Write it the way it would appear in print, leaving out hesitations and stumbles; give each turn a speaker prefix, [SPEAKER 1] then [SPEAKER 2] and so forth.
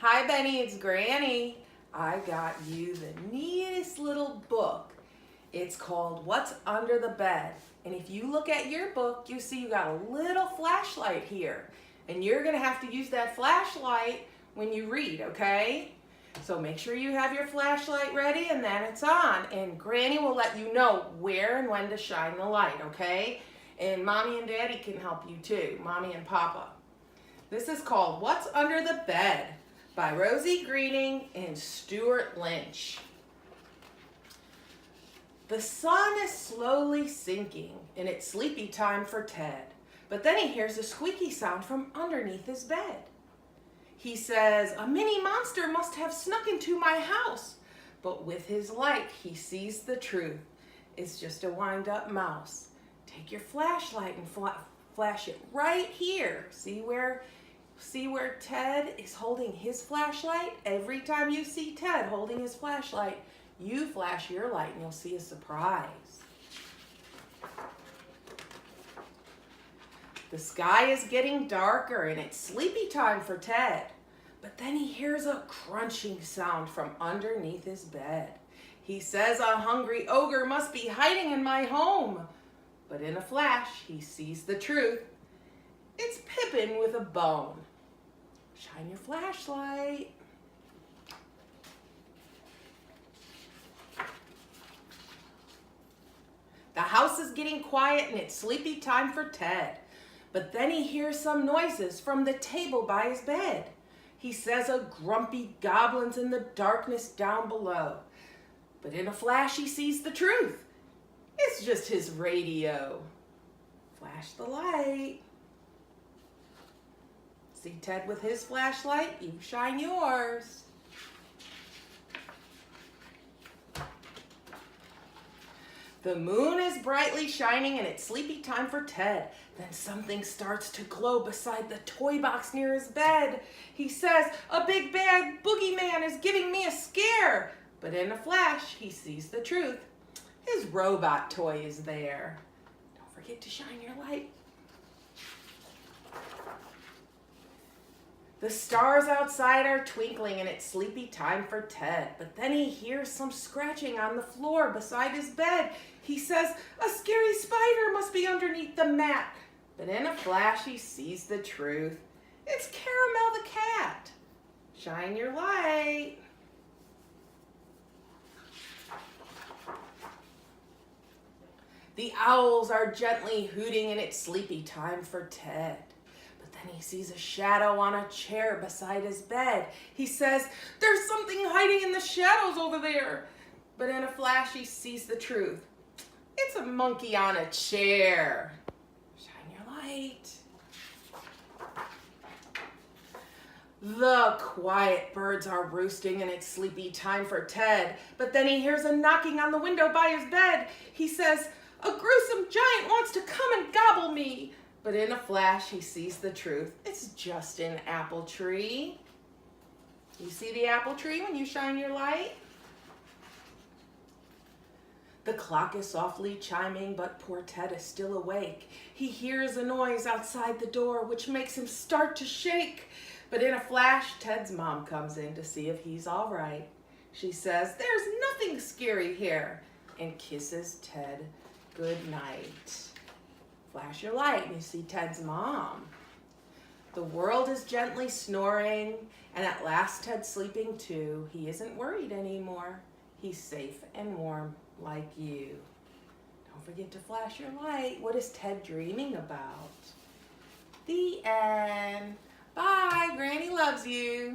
[SPEAKER 1] Hi Benny, it's Granny. I got you the neatest little book. It's called What's Under the Bed. And if you look at your book, you see you got a little flashlight here. And you're gonna have to use that flashlight when you read, okay? So make sure you have your flashlight ready and then it's on. And Granny will let you know where and when to shine the light, okay? And Mommy and Daddy can help you too, Mommy and Papa. This is called What's Under the Bed by Rosie Greening and Stuart Lynch. The sun is slowly sinking and it's sleepy time for Ted. But then he hears a squeaky sound from underneath his bed. He says, "A mini monster must have snuck into my house." But with his light, he sees the truth. It's just a wind-up mouse. Take your flashlight and flash it right here. See where Ted is holding his flashlight? Every time you see Ted holding his flashlight, you flash your light and you'll see a surprise. The sky is getting darker and it's sleepy time for Ted. But then he hears a crunching sound from underneath his bed. He says, "A hungry ogre must be hiding in my home." But in a flash, he sees the truth. It's Pippin with a bone. Shine your flashlight. The house is getting quiet and it's sleepy time for Ted. But then he hears some noises from the table by his bed. He says a grumpy goblin's in the darkness down below. But in a flash he sees the truth. It's just his radio. Flash the light. See Ted with his flashlight? You shine yours. The moon is brightly shining and it's sleepy time for Ted. Then something starts to glow beside the toy box near his bed. He says, "A big bad boogeyman is giving me a scare." But in a flash, he sees the truth. His robot toy is there. Don't forget to shine your light. The stars outside are twinkling and it's sleepy time for Ted. But then he hears some scratching on the floor beside his bed. He says, "A scary spider must be underneath the mat." But in a flash he sees the truth. It's Caramel the cat. Shine your light. The owls are gently hooting and it's sleepy time for Ted. Then he sees a shadow on a chair beside his bed. He says, "There's something hiding in the shadows over there." But in a flash, he sees the truth. It's a monkey on a chair. Shine your light. The quiet birds are roosting and it's sleepy time for Ted. But then he hears a knocking on the window by his bed. He says, "A gruesome giant wants to come and gobble me." But in a flash, he sees the truth. It's just an apple tree. You see the apple tree when you shine your light? The clock is softly chiming, but poor Ted is still awake. He hears a noise outside the door, which makes him start to shake. But in a flash, Ted's mom comes in to see if he's all right. She says, "There's nothing scary here," and kisses Ted good night. Flash your light and you see Ted's mom. The world is gently snoring, and at last Ted's sleeping too. He isn't worried anymore. He's safe and warm like you. Don't forget to flash your light. What is Ted dreaming about? The end. Bye. Granny loves you.